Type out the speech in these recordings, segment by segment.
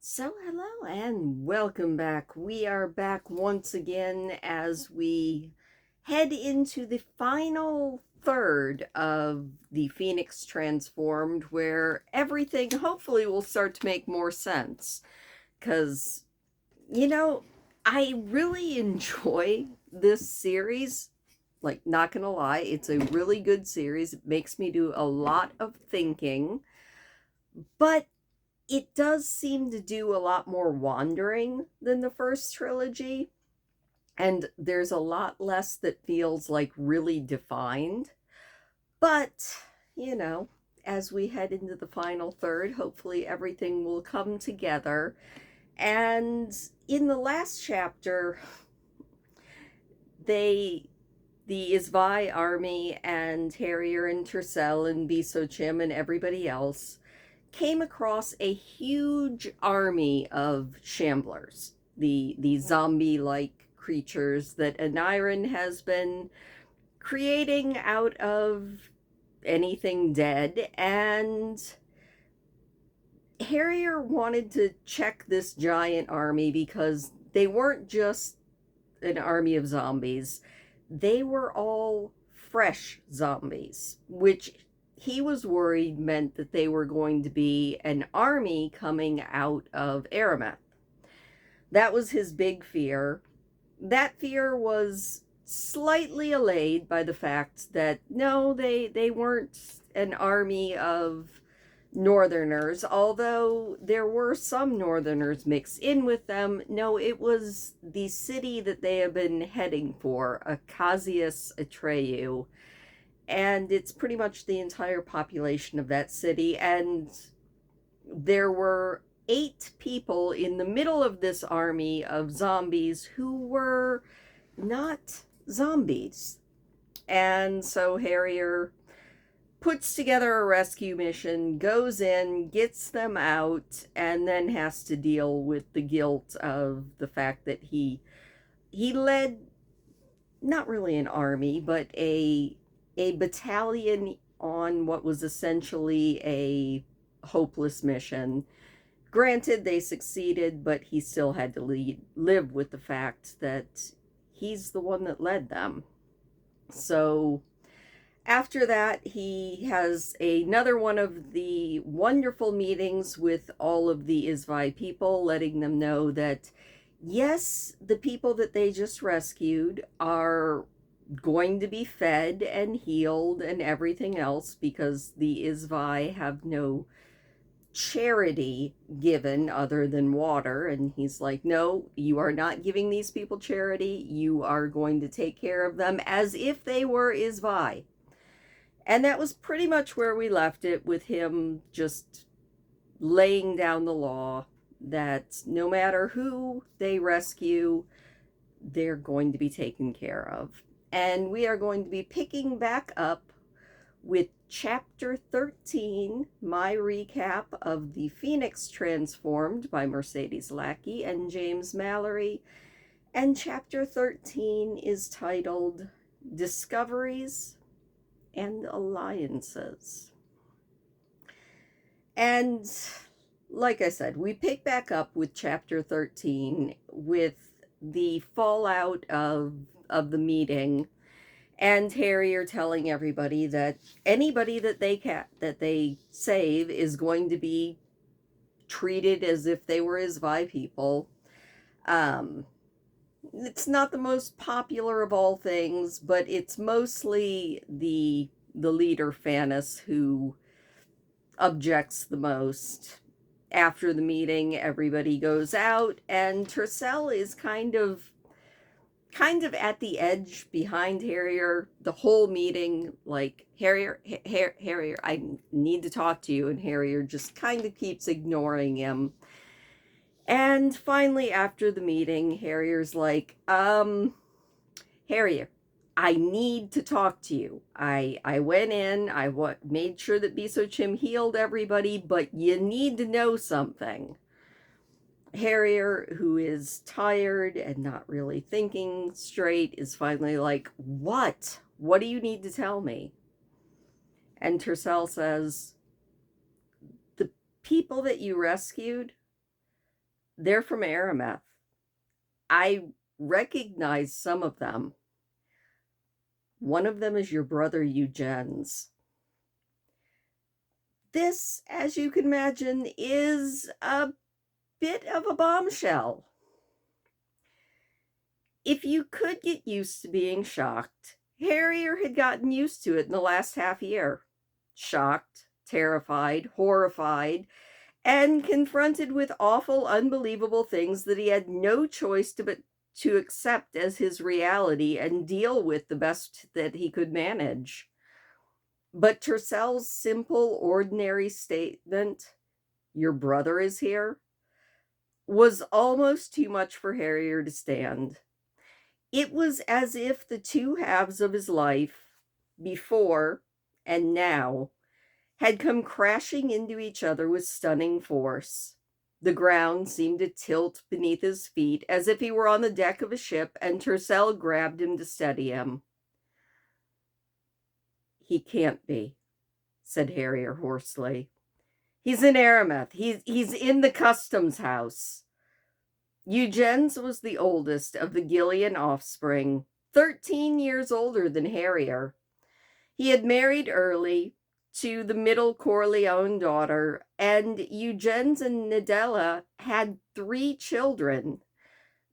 So, hello and welcome back. We are back once again as we head into the final third of the Phoenix Transformed, where everything hopefully will start to make more sense. Because, you know, I really enjoy this series. Like, not gonna lie, it's a really good series. It makes me do a lot of thinking, but it does seem to do a lot more wandering than the first trilogy, and there's a lot less that feels like really defined. But, you know, as we head into the final third, hopefully everything will come together. And in the last chapter, they the Isvai army and Harrier and Tercel and Bisochim and everybody else came across a huge army of shamblers, the zombie-like creatures that Aniran has been creating out of anything dead, and Harrier wanted to check this giant army because they weren't just an army of zombies. They were all fresh zombies, which he was worried meant that they were going to be an army coming out of Arameth. That was his big fear. That fear was slightly allayed by the fact that no, they weren't an army of northerners, although there were some northerners mixed in with them. No, it was the city that they have been heading for, Acacius Atreyu, and it's pretty much the entire population of that city. And there were 8 people in the middle of this army of zombies who were not zombies. And so Harrier puts together a rescue mission, goes in, gets them out, and then has to deal with the guilt of the fact that he led not really an army, but a battalion on what was essentially a hopeless mission. Granted, they succeeded, but he still had to live with the fact that he's the one that led them. So after that, he has another one of the wonderful meetings with all of the Isvai people, letting them know that, yes, the people that they just rescued are going to be fed and healed and everything else because the Isvai have no charity given other than water. And he's like, no, you are not giving these people charity. You are going to take care of them as if they were Isvai. And that was pretty much where we left it, with him just laying down the law that no matter who they rescue, they're going to be taken care of. And we are going to be picking back up with Chapter 13, my recap of The Phoenix Transformed by Mercedes Lackey and James Mallory. And Chapter 13 is titled Discoveries and Alliances. And like I said, we pick back up with Chapter 13 with the fallout of the meeting, and Harrier telling everybody that anybody that they save is going to be treated as if they were Isvai people. It's not the most popular of all things, but it's mostly the leader Fanus who objects the most. After the meeting, everybody goes out, and Tercel is kind of at the edge behind Harrier the whole meeting, like, Harrier, I need to talk to you, and Harrier just kind of keeps ignoring him. And finally, after the meeting, Harrier's like, Harrier, I need to talk to you. I went in, made sure that Bisochim healed everybody, but you need to know something. Harrier, who is tired and not really thinking straight, is finally like, what? What do you need to tell me? And Tercel says, the people that you rescued, They're from Arameth. I recognize some of them. One of them is your brother Eugene's. This, as you can imagine, is a bit of a bombshell. If you could get used to being shocked, Harrier had gotten used to it in the last half year. Shocked, terrified, horrified, and confronted with awful, unbelievable things that he had no choice but to accept as his reality and deal with the best that he could manage. But Tercell's simple, ordinary statement, "Your brother is here," was almost too much for Harrier to stand. It was as if the two halves of his life, before and now, had come crashing into each other with stunning force. The ground seemed to tilt beneath his feet as if he were on the deck of a ship, and Tercell grabbed him to steady him. "He can't be," said Harrier hoarsely. "He's in Arameth. He's in the customs house." Eugene's was the oldest of the Gillian offspring, 13 years older than Harrier. He had married early to the middle Corleone daughter, and Eugene's and Nadella had 3 children.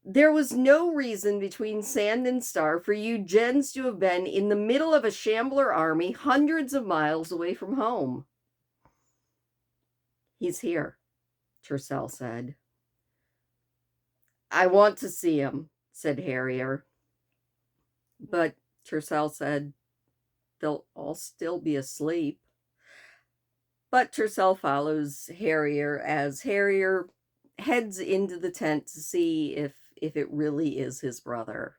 There was no reason between Sand and Star for Eugene's to have been in the middle of a Shambler army hundreds of miles away from home. "He's here," Tercell said. "I want to see him," said Harrier. But Tercell said, "They'll all still be asleep." But Tercell follows Harrier as Harrier heads into the tent to see if it really is his brother.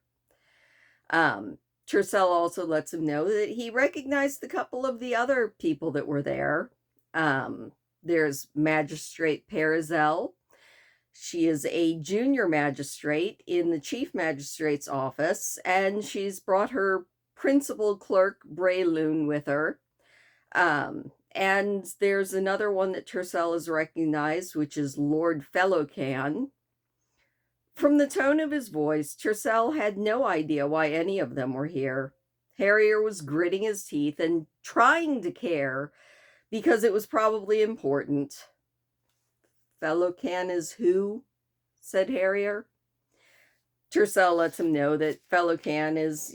Tercell also lets him know that he recognized a couple of the other people that were there. There's Magistrate Perizel. She is a junior magistrate in the chief magistrate's office, and she's brought her principal clerk, Brayloon, with her. And there's another one that Tercell has recognized, which is Lord Fellowcan. From the tone of his voice, Tercell had no idea why any of them were here. Harrier was gritting his teeth and trying to care because it was probably important. "Fellowcan is who?" said Harrier. Tercell lets him know that Fellowcan is,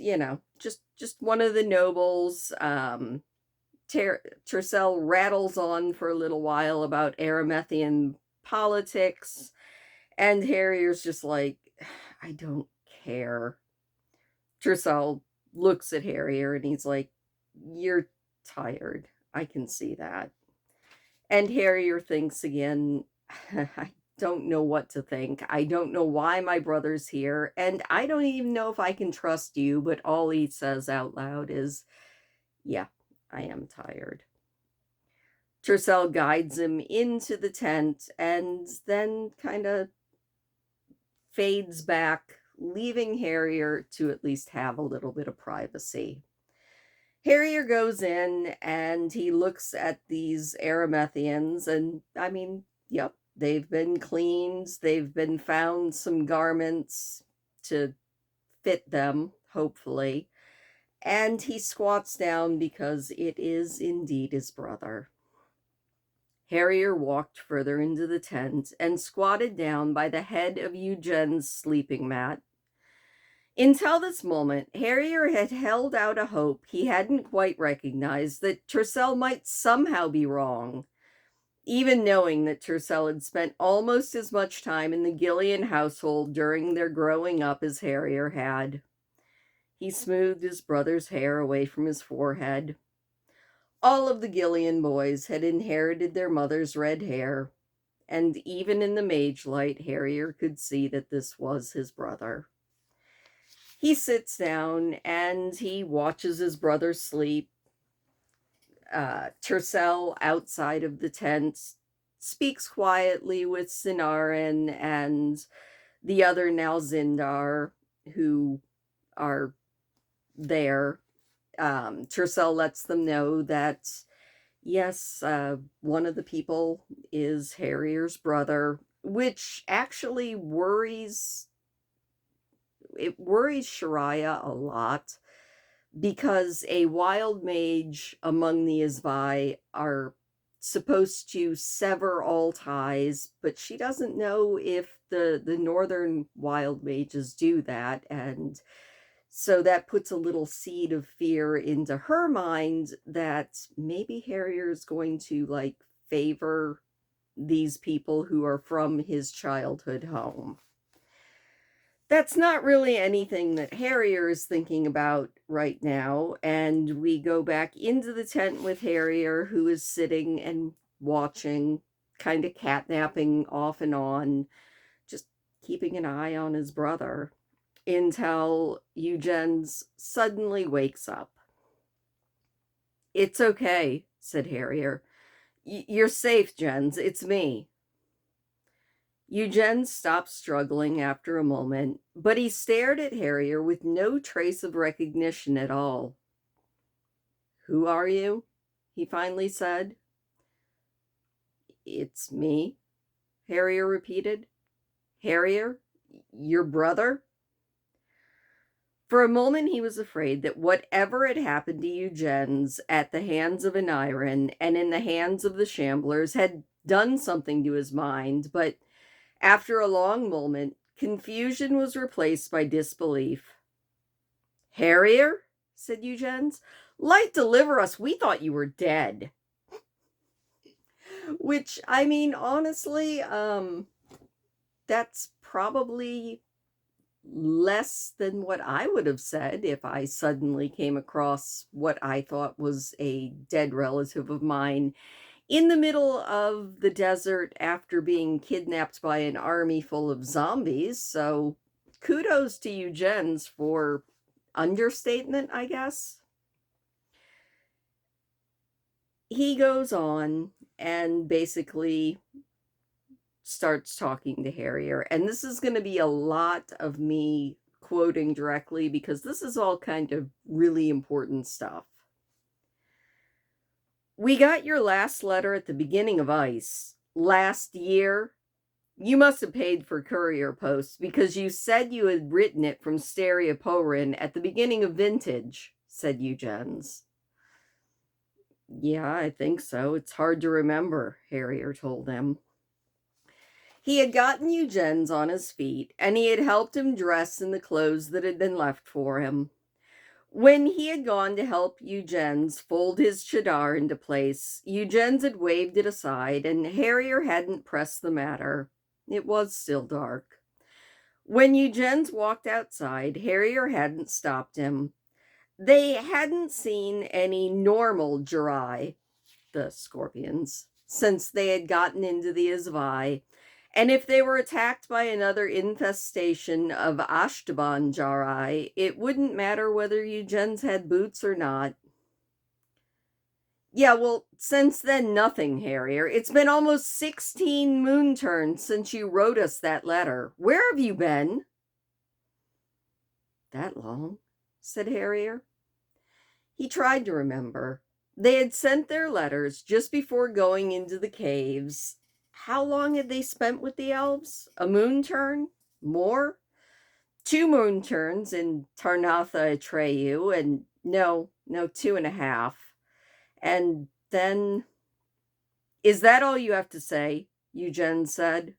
just one of the nobles. Tercell rattles on for a little while about Aramethian politics, and Harrier's just like, "I don't care." Tercell looks at Harrier and he's like, "You're tired. I can see that." And Harrier thinks again, "I don't know what to think. I don't know why my brother's here, and I don't even know if I can trust you," but all he says out loud is, "Yeah, I am tired." Tercell guides him into the tent and then kind of fades back, leaving Harrier to at least have a little bit of privacy. Harrier goes in and he looks at these Aramethians, and I mean, yep, they've been cleaned, they've been found some garments to fit them, hopefully. And he squats down because it is indeed his brother. Harrier walked further into the tent and squatted down by the head of Eugene's sleeping mat. Until this moment, Harrier had held out a hope he hadn't quite recognized that Tercell might somehow be wrong, even knowing that Tercell had spent almost as much time in the Gillian household during their growing up as Harrier had. He smoothed his brother's hair away from his forehead. All of the Gillian boys had inherited their mother's red hair, and even in the mage light, Harrier could see that this was his brother. He sits down and he watches his brother sleep. Tercell, outside of the tent, speaks quietly with Sinarin and the other Nalzindar who are there. Tercell lets them know that, yes, one of the people is Harrier's brother. which actually worries Shariah a lot, because a wild mage among the Isvai are supposed to sever all ties, but she doesn't know if the northern wild mages do that, and so that puts a little seed of fear into her mind that maybe Harrier's going to like favor these people who are from his childhood home. That's not really anything that Harrier is thinking about right now, and we go back into the tent with Harrier, who is sitting and watching, kind of catnapping off and on, just keeping an eye on his brother, until Eugens suddenly wakes up. "It's okay," said Harrier. "You're safe, Jens. It's me." Eugen stopped struggling after a moment, but he stared at Harrier with no trace of recognition at all. "Who are you?" he finally said. "It's me," Harrier repeated. "Harrier? Your brother?" For a moment he was afraid that whatever had happened to Eugens at the hands of Aniran and in the hands of the Shamblers had done something to his mind, but after a long moment, confusion was replaced by disbelief. "Harrier?" said Eugens. "Light deliver us, we thought you were dead." Which, I mean, honestly, that's probably less than what I would have said if I suddenly came across what I thought was a dead relative of mine in the middle of the desert after being kidnapped by an army full of zombies. So kudos to Eugens for understatement, I guess. He goes on and basically starts talking to Harrier. And this is going to be a lot of me quoting directly because this is all kind of really important stuff. "We got your last letter at the beginning of ice. Last year. You must have paid for courier posts because you said you had written it from Stereoporin at the beginning of vintage," said Eugens. "Yeah, I think so. It's hard to remember," Harrier told him. He had gotten Eugens on his feet, and he had helped him dress in the clothes that had been left for him. When he had gone to help Eugens fold his chadar into place, Eugens had waved it aside, and Harrier hadn't pressed the matter. It was still dark. When Eugens walked outside, Harrier hadn't stopped him. They hadn't seen any normal Jirai, the scorpions, since they had gotten into the Isvai, and if they were attacked by another infestation of Ashtaban Jirai, it wouldn't matter whether Eugens had boots or not. "Yeah, well, since then, nothing, Harrier. It's been almost 16 moon turns since you wrote us that letter. Where have you been?" "That long?" said Harrier. He tried to remember. They had sent their letters just before going into the caves. How long had they spent with the elves? A moon turn? More? 2 moon turns in Tarnatha Atreyu, and no, 2.5. And then, "Is that all you have to say?" Eugen said.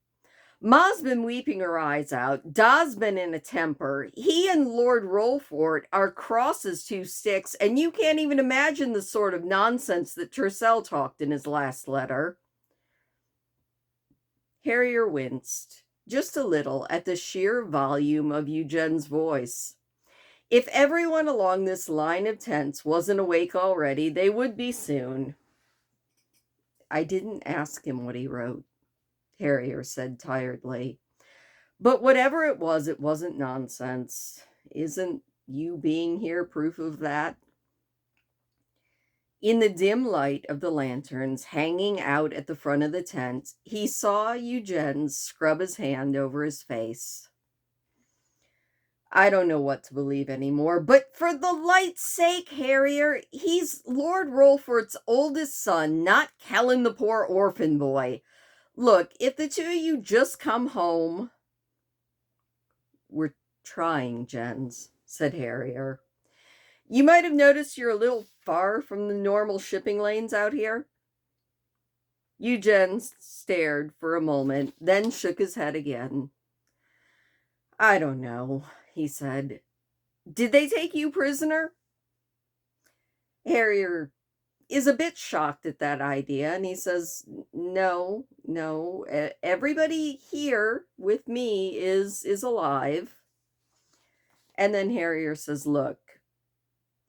"Ma's been weeping her eyes out. Da's been in a temper. He and Lord Rolfort are cross as 2 sticks, and you can't even imagine the sort of nonsense that Tercel talked in his last letter." Harrier winced, just a little, at the sheer volume of Eugen's voice. If everyone along this line of tents wasn't awake already, they would be soon. "I didn't ask him what he wrote," Harrier said tiredly. "But whatever it wasn't nonsense. Isn't you being here proof of that?" In the dim light of the lanterns hanging out at the front of the tent, he saw Eugens scrub his hand over his face. "I don't know what to believe anymore, but for the light's sake, Harrier, he's Lord Rolfort's oldest son, not Kellen the poor orphan boy. Look, if the two of you just come home. We're trying, Jens, said Harrier. You might have noticed you're a little far from the normal shipping lanes out here. Eugen stared for a moment, then shook his head again. I don't know, he said. Did they take you prisoner? Harrier is a bit shocked at that idea, and he says, no, everybody here with me is alive. And then Harrier says, look,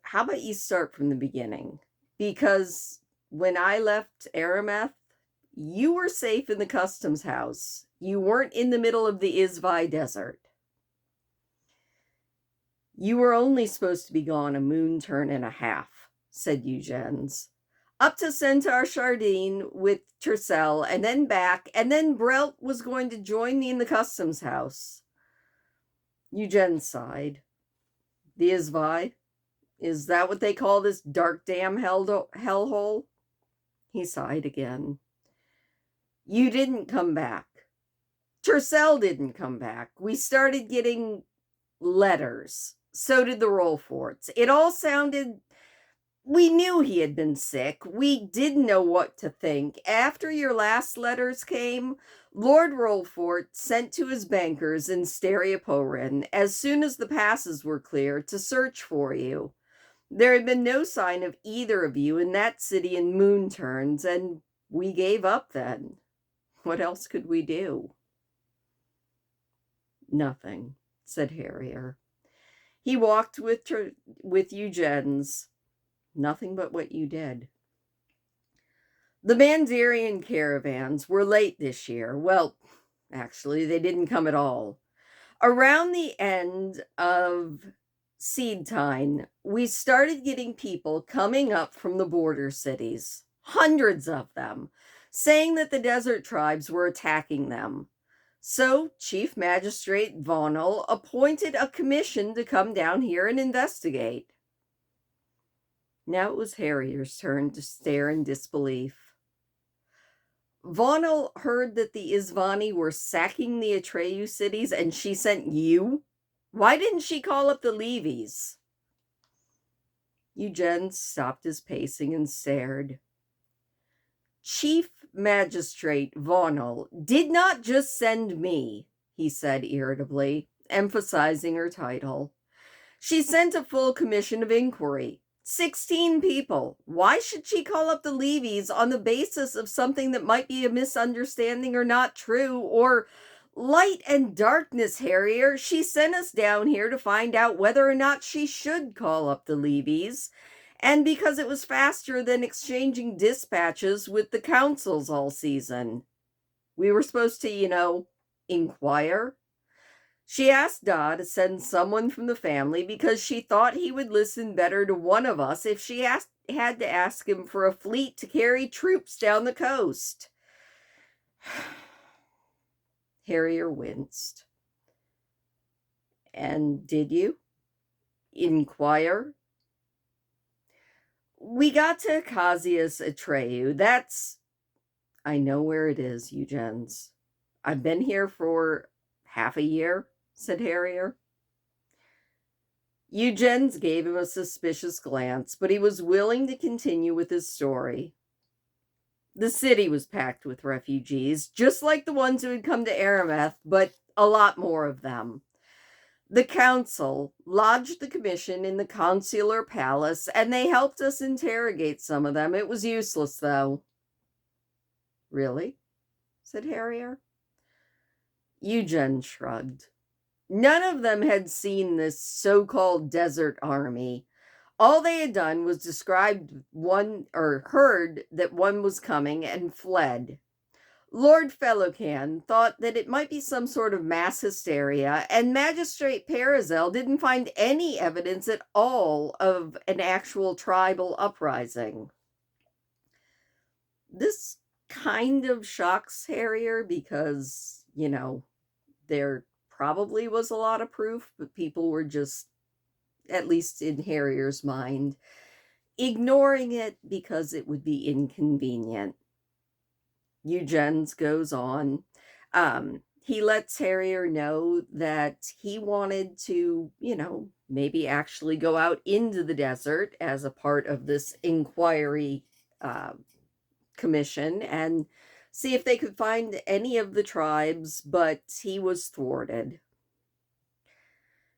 how about you start from the beginning? Because when I left Arameth, you were safe in the customs house. You weren't in the middle of the Izvi desert. You were only supposed to be gone a moon turn and a half, said Eugens. Up to Centaur Chardin with Tercel, and then back, and then Brelt was going to join me in the customs house. Eugens sighed. The Izvi? Is that what they call this dark damn hellhole? He sighed again. You didn't come back. Tercel didn't come back. We started getting letters. So did the Rollforts. It all sounded... We knew he had been sick. We didn't know what to think. After your last letters came, Lord Rollfort sent to his bankers in Stereoporin, as soon as the passes were clear, to search for you. There had been no sign of either of you in that city in moon turns, and we gave up then. What else could we do? Nothing, said Harrier. He walked with Eugens. Nothing but what you did. The Mandarian caravans were late this year. Well, actually, they didn't come at all. Around the end of seed time, we started getting people coming up from the border cities, hundreds of them, saying that the desert tribes were attacking them. So Chief Magistrate Vonel appointed a commission to come down here and investigate. Now it was Harrier's turn to stare in disbelief. Vonel heard that the Izvani were sacking the Atreyu cities, and she sent you? Why didn't she call up the Levies? Eugen stopped his pacing and stared. Chief Magistrate Vonel did not just send me, he said irritably, emphasizing her title. She sent a full commission of inquiry. 16 people. Why should she call up the Levies on the basis of something that might be a misunderstanding or not true, or light and darkness, Harrier? She sent us down here to find out whether or not she should call up the Levies, and because it was faster than exchanging dispatches with the councils all season. We were supposed to, inquire. She asked Da to send someone from the family because she thought he would listen better to one of us if she had to ask him for a fleet to carry troops down the coast. Harrier winced. And did you inquire? We got to Casius Atreyu. I know where it is, Eugens. I've been here for half a year, said Harrier. Eugens gave him a suspicious glance, but he was willing to continue with his story. The city was packed with refugees, just like the ones who had come to Arameth, but a lot more of them. The council lodged the commission in the consular palace, and they helped us interrogate some of them. It was useless, though. Really? Said Harrier. Eugen shrugged. None of them had seen this so-called desert army. All they had done was described one, or heard that one was coming and fled. Lord Fellocan thought that it might be some sort of mass hysteria, and Magistrate Parazel didn't find any evidence at all of an actual tribal uprising. This kind of shocks Harrier because, there probably was a lot of proof, but people were just, at least in Harrier's mind, ignoring it because it would be inconvenient. Eugens goes on. He lets Harrier know that he wanted to, maybe actually go out into the desert as a part of this inquiry uh, commission and see if they could find any of the tribes, but he was thwarted.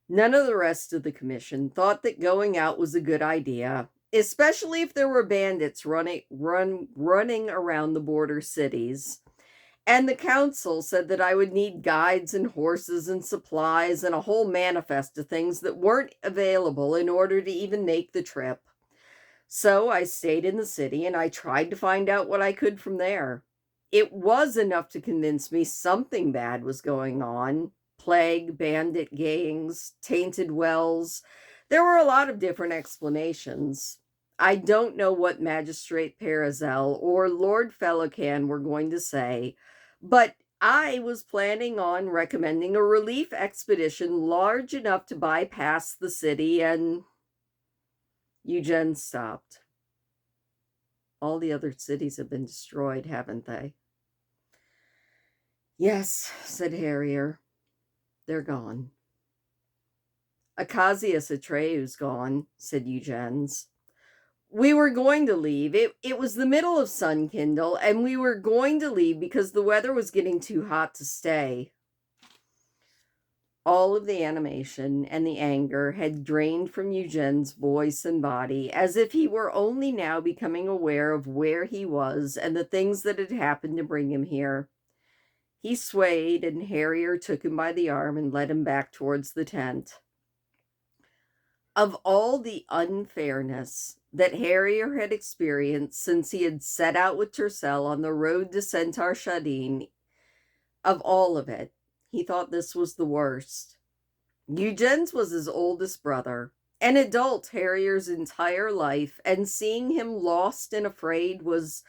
None of the rest of the commission thought that going out was a good idea, especially if there were bandits running around the border cities. And the council said that I would need guides and horses and supplies and a whole manifest of things that weren't available in order to even make the trip. So I stayed in the city and I tried to find out what I could from there. It was enough to convince me something bad was going on. Plague, bandit gangs, tainted wells. There were a lot of different explanations. I don't know what Magistrate Parazel or Lord Fellocan were going to say, but I was planning on recommending a relief expedition large enough to bypass the city and Eugen stopped. All the other cities have been destroyed, haven't they? Yes, said Harrier. They're gone. Acasius Atreu's gone, said Eugens. We were going to leave. It was the middle of Sunkindle, and we were going to leave because the weather was getting too hot to stay. All of the animation and the anger had drained from Eugen's voice and body, as if he were only now becoming aware of where he was and the things that had happened to bring him here. He swayed, and Harrier took him by the arm and led him back towards the tent. Of all the unfairness that Harrier had experienced since he had set out with Tercel on the road to Centaur Shadin, of all of it, he thought this was the worst. Eugens was his oldest brother, an adult Harrier's entire life, and seeing him lost and afraid was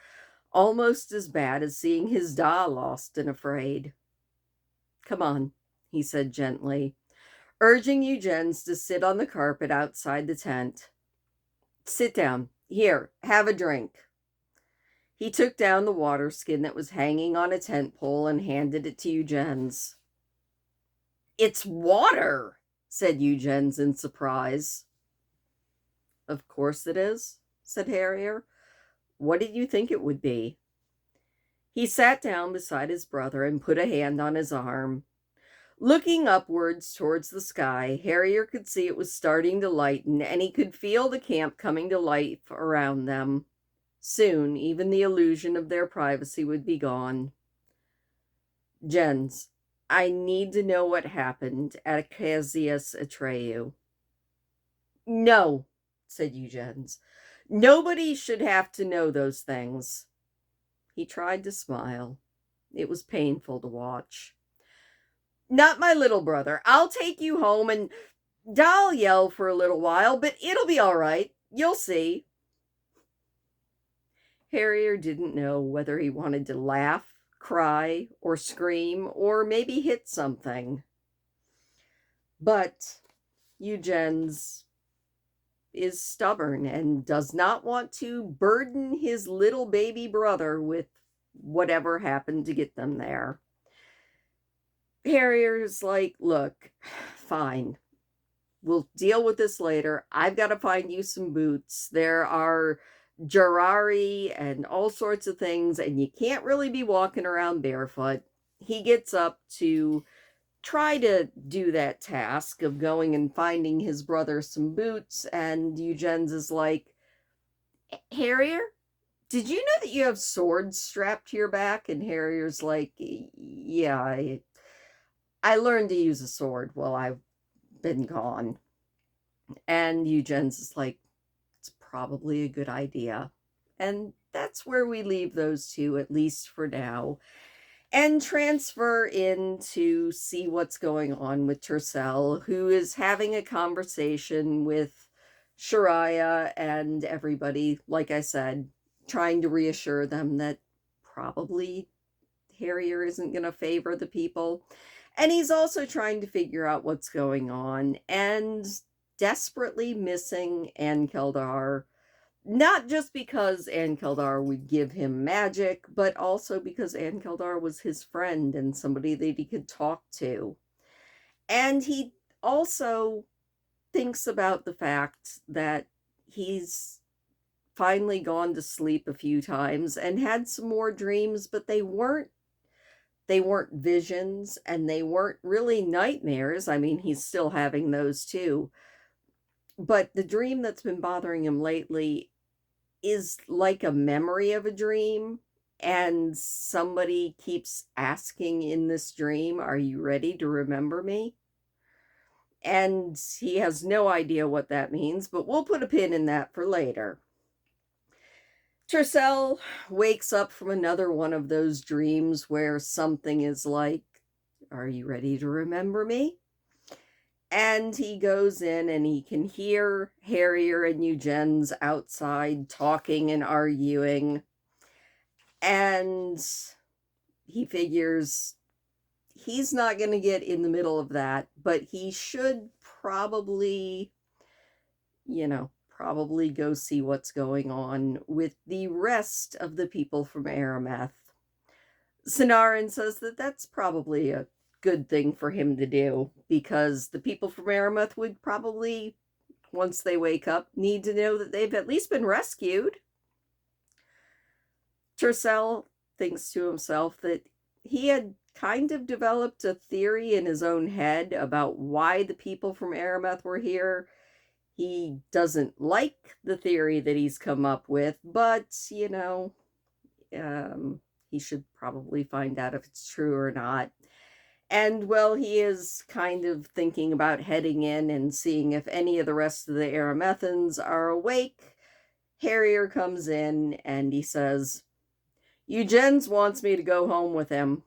almost as bad as seeing his da lost and afraid. Come on, he said gently, urging Eugens to sit on the carpet outside the tent. Sit down. Here, have a drink. He took down the water skin that was hanging on a tent pole and handed it to Eugens. It's water, said Eugens in surprise. Of course it is, said Harrier. What did you think it would be? He sat down beside his brother and put a hand on his arm. Looking upwards towards the sky, Harrier could see it was starting to lighten, and he could feel the camp coming to life around them. Soon, even the illusion of their privacy would be gone. Gens, I need to know what happened at Acasius Atreu. No, said Eugens. Nobody should have to know those things. He tried to smile. It was painful to watch. Not my little brother. I'll take you home and I'll yell for a little while, but it'll be all right. You'll see. Harrier didn't know whether he wanted to laugh, cry, or scream, or maybe hit something. But Eugens is stubborn and does not want to burden his little baby brother with whatever happened to get them there. Harrier's like, look, fine. We'll deal with this later. I've got to find you some boots. There are Jarari and all sorts of things, and you can't really be walking around barefoot. He gets up to try to do that task of going and finding his brother some boots, and Eugens is like, Harrier, did you know that you have swords strapped to your back? And Harrier's like, yeah, I learned to use a sword while I've been gone. And Eugens is like, it's probably a good idea. And that's where we leave those two, at least for now, and transfer in to see what's going on with Tercel, who is having a conversation with Shariah and everybody, like I said, trying to reassure them that probably Harrier isn't going to favor the people. And he's also trying to figure out what's going on and desperately missing Ankeldar, Not just because Ankeldar would give him magic, but also because Ankeldar was his friend and somebody that he could talk to. And he also thinks about the fact that he's finally gone to sleep a few times and had some more dreams, but they weren't visions and they weren't really nightmares. I mean, he's still having those too. But the dream that's been bothering him lately is like a memory of a dream. And somebody keeps asking in this dream, "Are you ready to remember me?" And he has no idea what that means, but we'll put a pin in that for later. Tercel wakes up from another one of those dreams where something is like, "Are you ready to remember me?" And he goes in and he can hear Harrier and Eugene's outside talking and arguing. And he figures he's not going to get in the middle of that, but he should probably, probably go see what's going on with the rest of the people from Arameth. Sonarin says that that's probably a good thing for him to do, because the people from Arameth would probably, once they wake up, need to know that they've at least been rescued. Tercel thinks to himself that he had kind of developed a theory in his own head about why the people from Arameth were here. He doesn't like the theory that he's come up with, but, he should probably find out if it's true or not. And, well, he is kind of thinking about heading in and seeing if any of the rest of the Aramethans are awake. Harrier comes in and he says, "Eugenes wants me to go home with him."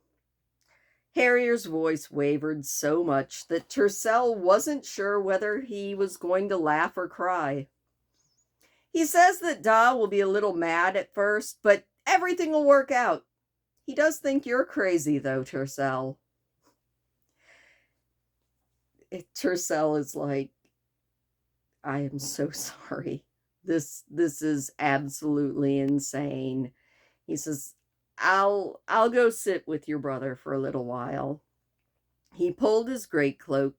Harrier's voice wavered so much that Tercel wasn't sure whether he was going to laugh or cry. "He says that Da will be a little mad at first, but everything will work out. He does think you're crazy, though, Tercel." Tercel is like, "I am so sorry. This is absolutely insane." He says, I'll go sit with your brother for a little while." He pulled his greatcloak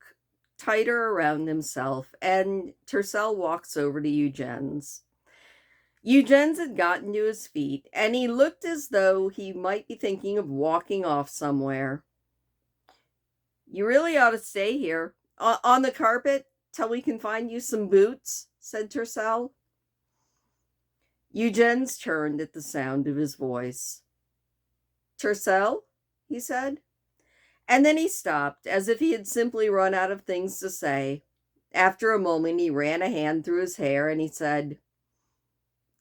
tighter around himself, and Tercel walks over to Eugene's. Eugene's had gotten to his feet, and he looked as though he might be thinking of walking off somewhere. "You really ought to stay here, on the carpet, till we can find you some boots," said Tercel. Eugene's turned at the sound of his voice. "Tercel?" he said. And then he stopped, as if he had simply run out of things to say. After a moment, he ran a hand through his hair and he said,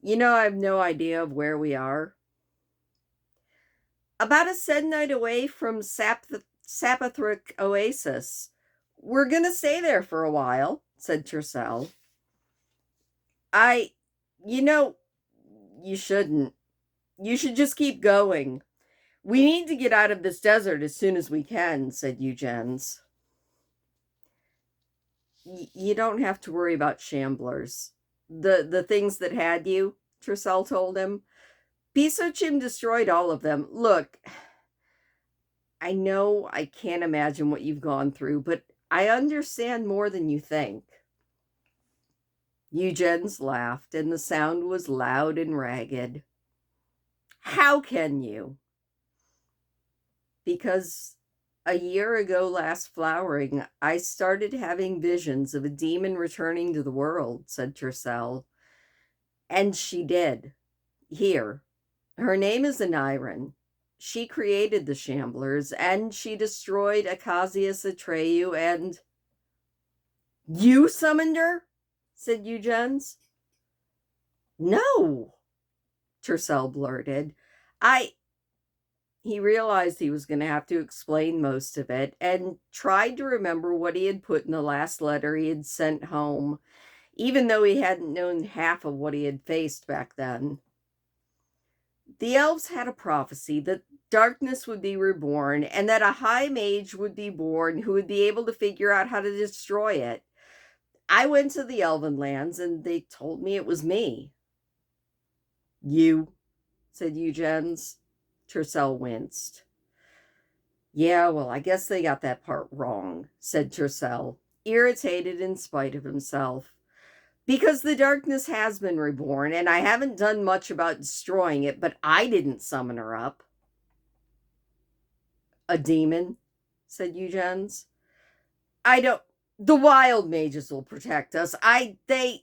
"I have no idea of where we are." "About a se'nnight away from Sapithric Oasis. We're going to stay there for a while," said Tercel. You shouldn't. You should just keep going. We need to get out of this desert as soon as we can," said Eugenes. You don't have to worry about shamblers. The things that had you," Tercel told him. "Pisochim destroyed all of them. Look, I know I can't imagine what you've gone through, but I understand more than you think." Eugenes laughed, and the sound was loud and ragged. "How can you?" "Because a year ago last flowering, I started having visions of a demon returning to the world," said Tercel. "And she did. Here. Her name is Aniran. She created the Shamblers, and she destroyed Acasius Atreyu, and—" "You summoned her?" said Eugenes. "No," Tercel blurted. He realized he was going to have to explain most of it, and tried to remember what he had put in the last letter he had sent home, even though he hadn't known half of what he had faced back then. The elves had a prophecy that darkness would be reborn, and that a high mage would be born who would be able to figure out how to destroy it. I went to the Elven lands, and they told me it was me. You, said Eugens. Tercel winced. Yeah, well, I guess they got that part wrong, said Tercel, irritated in spite of himself. Because the darkness has been reborn, and I haven't done much about destroying it, but I didn't summon her up. A demon, said Eugens. I don't. The wild mages will protect us. They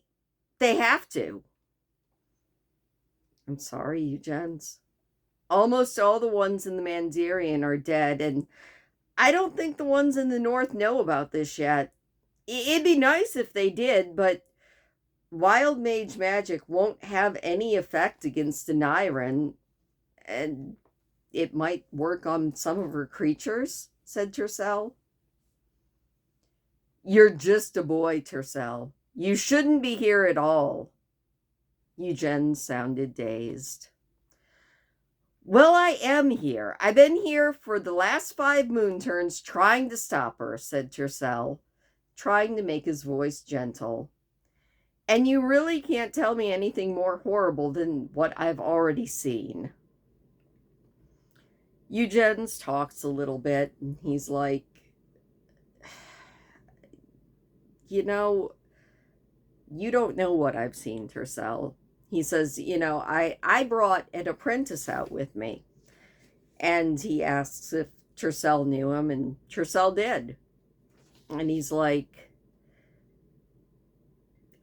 have to. I'm sorry, Eugens. Almost all the ones in the Mandarian are dead, and I don't think the ones in the north know about this yet. It'd be nice if they did, but wild mage magic won't have any effect against an Iron, and it might work on some of her creatures, said Tercel. You're just a boy, Tercel. You shouldn't be here at all. Eugens sounded dazed. Well, I am here. I've been here for the last 5 moon turns trying to stop her, said Tercel, trying to make his voice gentle. And you really can't tell me anything more horrible than what I've already seen. Eugens talks a little bit, and he's like, you know, you don't know what I've seen, Tercel. He says, I brought an apprentice out with me. And he asks if Tercel knew him, and Tercel did. And he's like,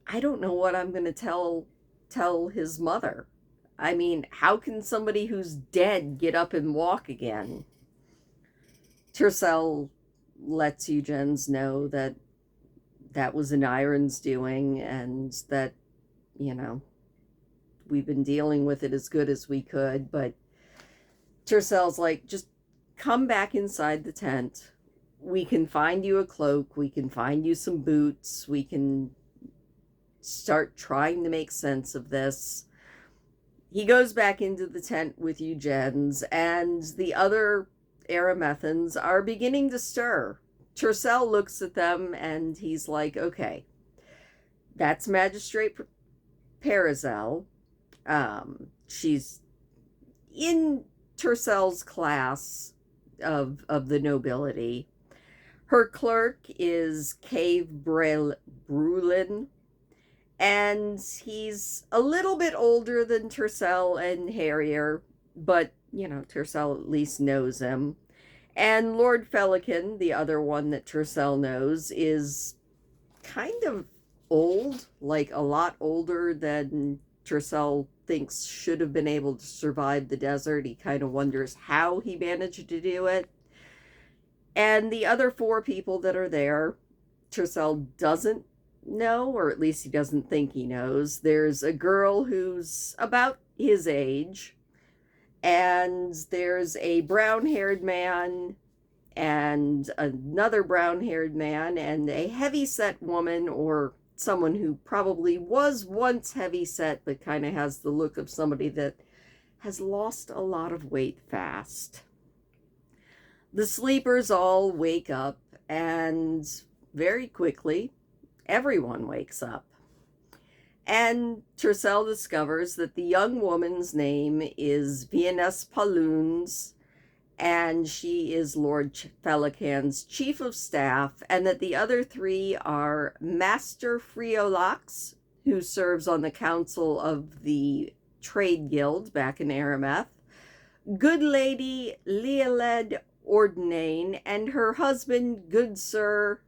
I don't know what I'm going to tell his mother. I mean, how can somebody who's dead get up and walk again? Tercel lets Eugens know that was an Iron's doing, and that, we've been dealing with it as good as we could, but Tercel's like, just come back inside the tent. We can find you a cloak. We can find you some boots. We can start trying to make sense of this. He goes back into the tent with Eugens, and the other Aramethans are beginning to stir. Tercel looks at them, and he's like, okay, that's Magistrate Parazel. She's in Tercel's class of the nobility. Her clerk is Cave Brulin, and he's a little bit older than Tercel and Harrier, but, Tercel at least knows him. And Lord Felican, the other one that Tercel knows, is kind of old, like a lot older than Tercel thinks should have been able to survive the desert. He kind of wonders how he managed to do it. And the other 4 people that are there, Tercel doesn't know, or at least he doesn't think he knows. There's a girl who's about his age, and there's a brown-haired man, and another brown-haired man, and a heavy-set woman, or someone who probably was once heavy-set, but kind of has the look of somebody that has lost a lot of weight fast. The sleepers all wake up, and very quickly, everyone wakes up. And Tercel discovers that the young woman's name is Vienes Paluns, and she is Lord Felican's chief of staff, and that the other 3 are Master Friolax, who serves on the council of the Trade Guild back in Arameth, good lady Leoled Ordinane, and her husband, good Sir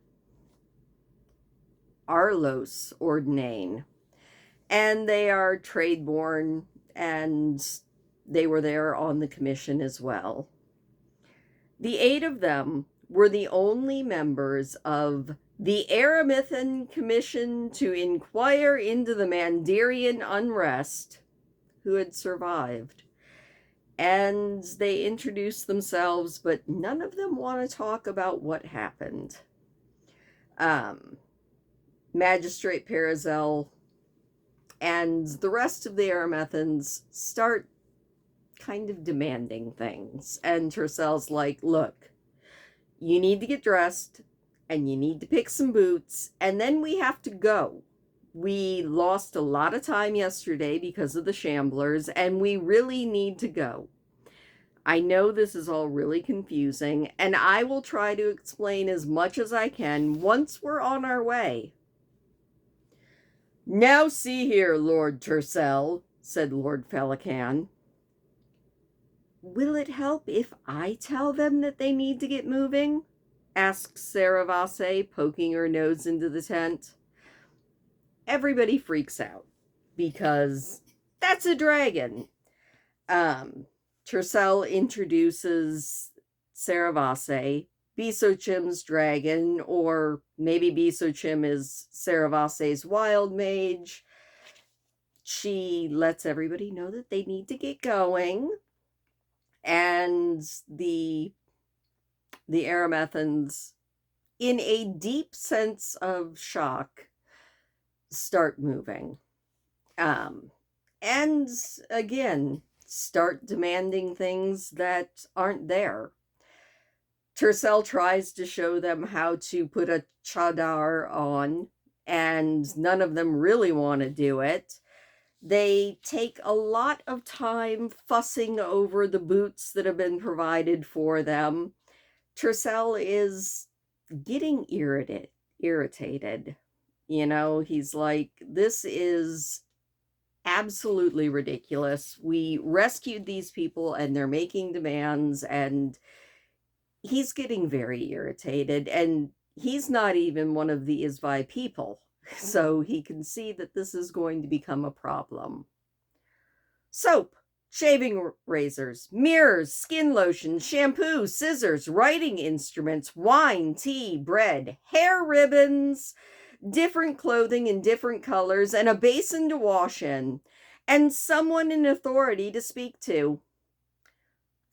Arlos Ordinane. And they are trade-born, and they were there on the commission as well. The 8 of them were the only members of the Aramithan Commission to inquire into the Mandarian unrest who had survived. And they introduced themselves, but none of them want to talk about what happened. Magistrate Parazel and the rest of the Aramethans start kind of demanding things. And Tercel's like, look, you need to get dressed, and you need to pick some boots, and then we have to go. We lost a lot of time yesterday because of the shamblers, and we really need to go. I know this is all really confusing, and I will try to explain as much as I can once we're on our way. Now see here, Lord Tercel, said Lord Felican. Will it help if I tell them that they need to get moving? Asked Saravasse, poking her nose into the tent. Everybody freaks out because that's a dragon. Tercel introduces Saravasse, Bisochim's dragon, or maybe Bisochim is Saravasse's wild mage. She lets everybody know that they need to get going, and the Aramethans, in a deep sense of shock, start moving. And again, start demanding things that aren't there. Tercel tries to show them how to put a chadar on, and none of them really want to do it. They take a lot of time fussing over the boots that have been provided for them. Tercel is getting irritated. You know, he's like, this is absolutely ridiculous. We rescued these people and they're making demands, and he's getting very irritated, and he's not even one of the Isvai people, so he can see that this is going to become a problem. Soap, shaving razors, mirrors, skin lotion, shampoo, scissors, writing instruments, wine, tea, bread, hair ribbons, different clothing in different colors, and a basin to wash in, and someone in authority to speak to.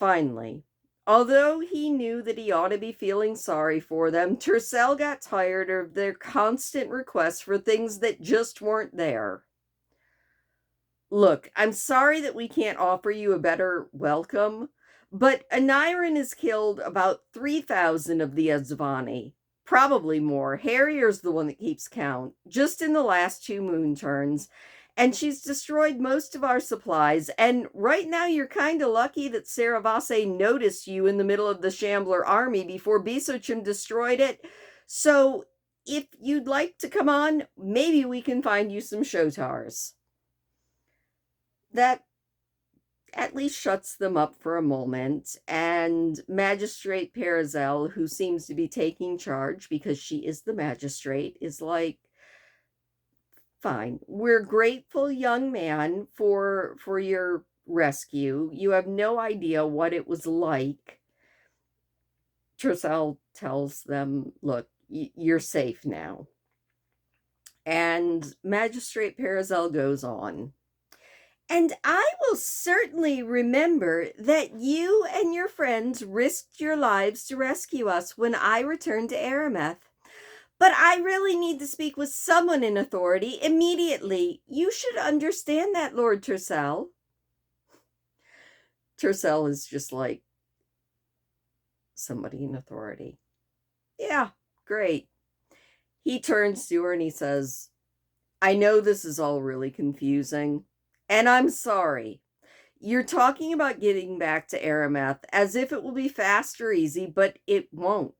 Finally, although he knew that he ought to be feeling sorry for them, Tercel got tired of their constant requests for things that just weren't there. Look, I'm sorry that we can't offer you a better welcome, but Aniran has killed about 3,000 of the Azvani. Probably more. Harrier's the one that keeps count, just in the last 2 moon turns. And she's destroyed most of our supplies, and right now you're kind of lucky that Saravasse noticed you in the middle of the Shambler army before Bisochim destroyed it. So, if you'd like to come on, maybe we can find you some Shotars. That at least shuts them up for a moment, and Magistrate Parazel, who seems to be taking charge because she is the magistrate, is like, fine. We're grateful, young man, for your rescue. You have no idea what it was like. Tercel tells them, look, you're safe now. And Magistrate Parazel goes on. And I will certainly remember that you and your friends risked your lives to rescue us when I returned to Arameth. But I really need to speak with someone in authority immediately. You should understand that, Lord Tercel. Tercel is just like, somebody in authority. Yeah, great. He turns to her and he says, I know this is all really confusing, and I'm sorry. You're talking about getting back to Arameth as if it will be fast or easy, but it won't.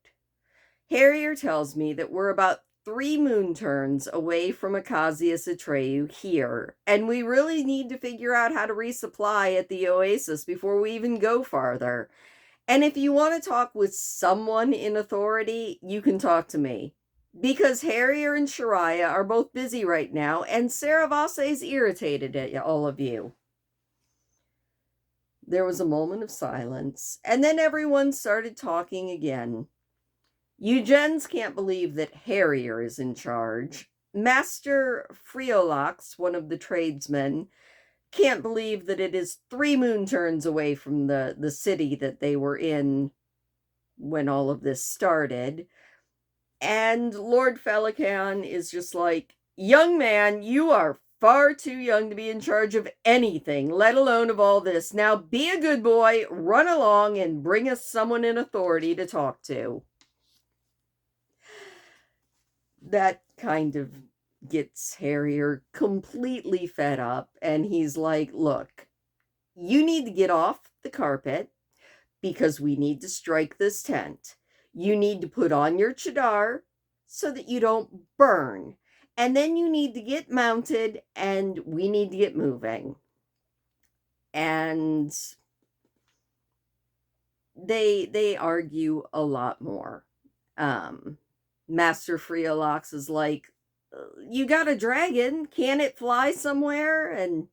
Harrier tells me that we're about 3 moon turns away from Acacius Atreyu here, and we really need to figure out how to resupply at the Oasis before we even go farther. And if you want to talk with someone in authority, you can talk to me. Because Harrier and Shariah are both busy right now, and Saravasse's irritated at all of you. There was a moment of silence, and then everyone started talking again. Eugens can't believe that Harrier is in charge. Master Friolax, one of the tradesmen, can't believe that it is 3 moon turns away from the city that they were in when all of this started. And Lord Felican is just like, young man, you are far too young to be in charge of anything, let alone of all this. Now be a good boy, run along, and bring us someone in authority to talk to. That kind of gets Harrier completely fed up, and he's like, look, you need to get off the carpet because we need to strike this tent. You need to put on your chadar so that you don't burn. And then you need to get mounted and we need to get moving. And they argue a lot more. Master Freolox is like, you got a dragon, can it fly somewhere? And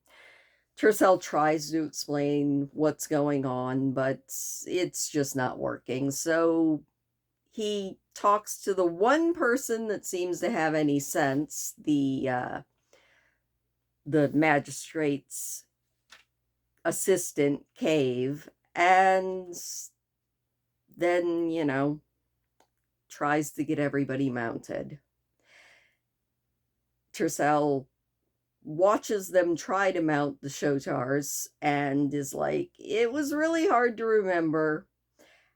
Tercel tries to explain what's going on, but it's just not working. So he talks to the one person that seems to have any sense, the magistrate's assistant, Cave, and then, tries to get everybody mounted. Tercel watches them try to mount the Shotars and is like, it was really hard to remember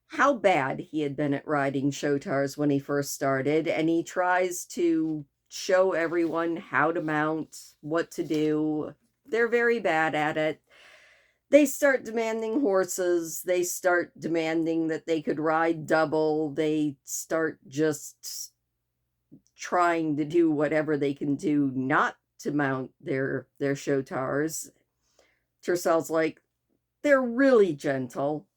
how bad he had been at riding Shotars when he first started, and he tries to show everyone how to mount, what to do. They're very bad at it. They start demanding horses. They start demanding that they could ride double. They start just trying to do whatever they can do not to mount their Shotars. Tercel's like, they're really gentle.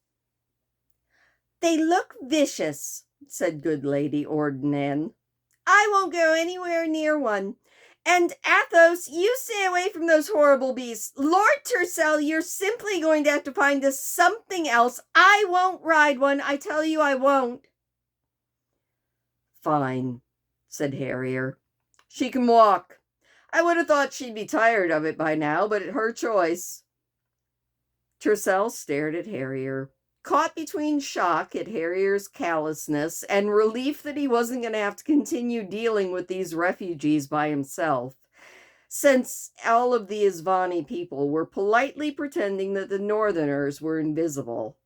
They look vicious, said good Lady Ordnan. I won't go anywhere near one. And Athos, you stay away from those horrible beasts. Lord Tercel, you're simply going to have to find us something else. I won't ride one. I tell you I won't. Fine, said Harrier. She can walk. I would have thought she'd be tired of it by now, but it's her choice. Tercel stared at Harrier, caught between shock at Harrier's callousness and relief that he wasn't going to have to continue dealing with these refugees by himself, since all of the Isvani people were politely pretending that the Northerners were invisible.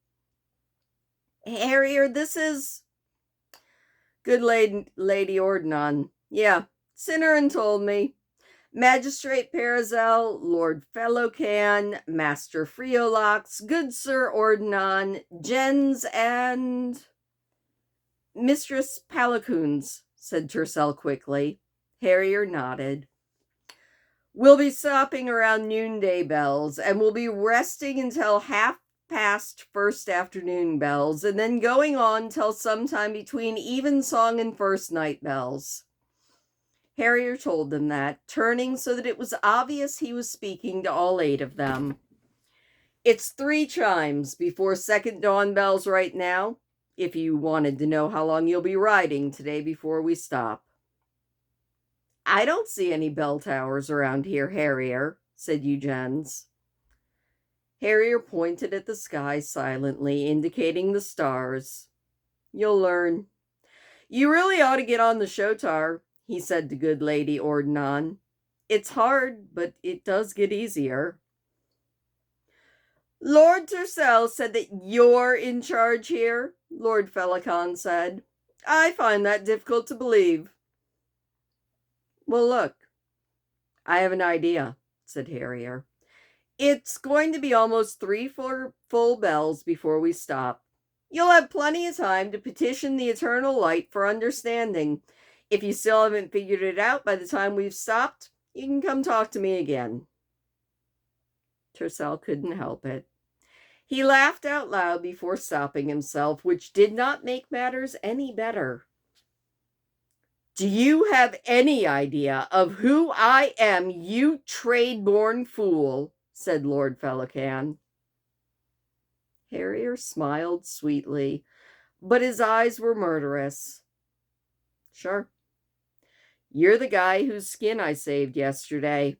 Harrier, this is... Good Lady Ordnan. Yeah, Cinnarin told me. Magistrate Parazel, Lord Fellowcan, Master Freolox, good Sir Ordnan, Jens, and Mistress Palacoons, said Tercel quickly. Harrier nodded. We'll be stopping around noonday bells, and we'll be resting until 1/2 first afternoon bells, and then going on till sometime between evensong and first night bells. Harrier told them that, turning so that it was obvious he was speaking to all 8 of them. It's 3 chimes before second dawn bells right now, if you wanted to know how long you'll be riding today before we stop. I don't see any bell towers around here, Harrier, said Eugens. Harrier pointed at the sky silently, indicating the stars. You'll learn. You really ought to get on the Shotar, he said to good Lady Ordnan. It's hard, but it does get easier. Lord Tercel said that you're in charge here, Lord Felican said. I find that difficult to believe. Well, look, I have an idea, said Harrier. It's going to be almost 3 full bells before we stop. You'll have plenty of time to petition the eternal light for understanding. If you still haven't figured it out by the time we've stopped, you can come talk to me again. Tercel couldn't help it. He laughed out loud before stopping himself, which did not make matters any better. Do you have any idea of who I am, you trade-born fool? Said Lord Felican. Harrier smiled sweetly, but his eyes were murderous. Sure. You're the guy whose skin I saved yesterday.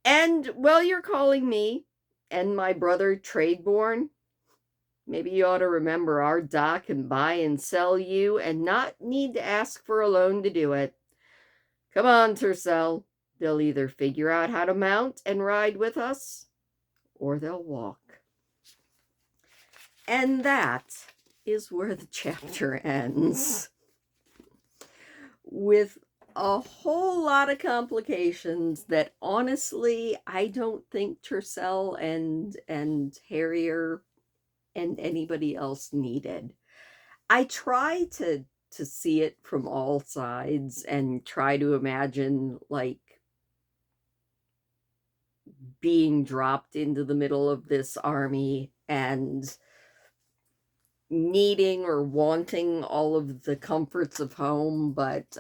And, well, you're calling me and my brother trade-born. Maybe you ought to remember our doc can buy and sell you and not need to ask for a loan to do it. Come on, Tercel. They'll either figure out how to mount and ride with us, or they'll walk. And that is where the chapter ends. With A whole lot of complications that honestly I don't think Tercel and Harrier and anybody else needed. I try to see it from all sides and try to imagine like being dropped into the middle of this army and needing or wanting all of the comforts of home, but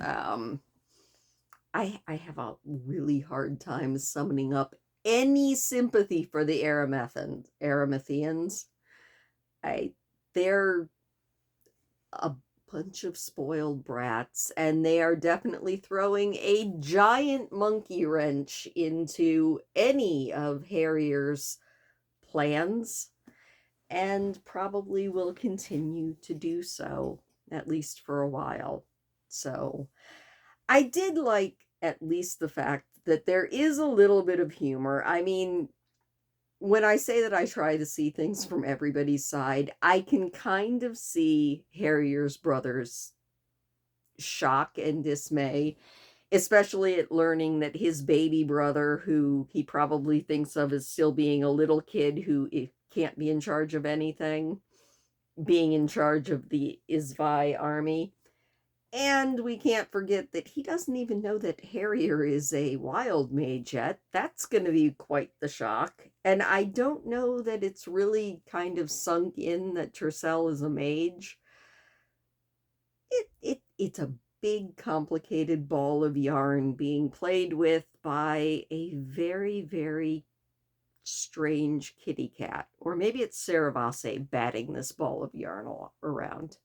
I have a really hard time summoning up any sympathy for the Aramathians. I they're a bunch of spoiled brats, and they are definitely throwing a giant monkey wrench into any of Harrier's plans, and probably will continue to do so, at least for a while. So, I did like at least the fact that there is a little bit of humor. I mean, when I say that I try to see things from everybody's side, I can kind of see Harrier's brother's shock and dismay, especially at learning that his baby brother, who he probably thinks of as still being a little kid who can't be in charge of anything, being in charge of the Isvi army. And we can't forget that he doesn't even know that Harrier is a wild mage yet. That's going to be quite the shock. And I don't know that it's really kind of sunk in that Tercel is a mage. It's a big, complicated ball of yarn being played with by a very, very strange kitty cat. Or maybe it's Saravase batting this ball of yarn around.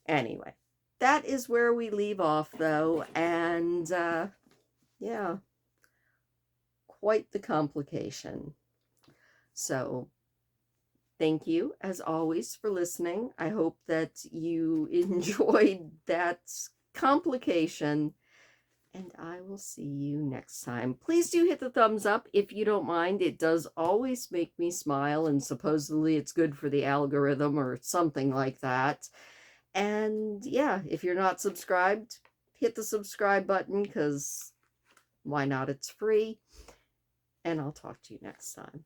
Anyway, that is where we leave off, though, and yeah, quite the complication. So, thank you, as always, for listening. I hope that you enjoyed that complication, and I will see you next time. Please do hit the thumbs up if you don't mind. It does always make me smile, and supposedly it's good for the algorithm or something like that. And yeah, if you're not subscribed, hit the subscribe button because why not? It's free. And I'll talk to you next time.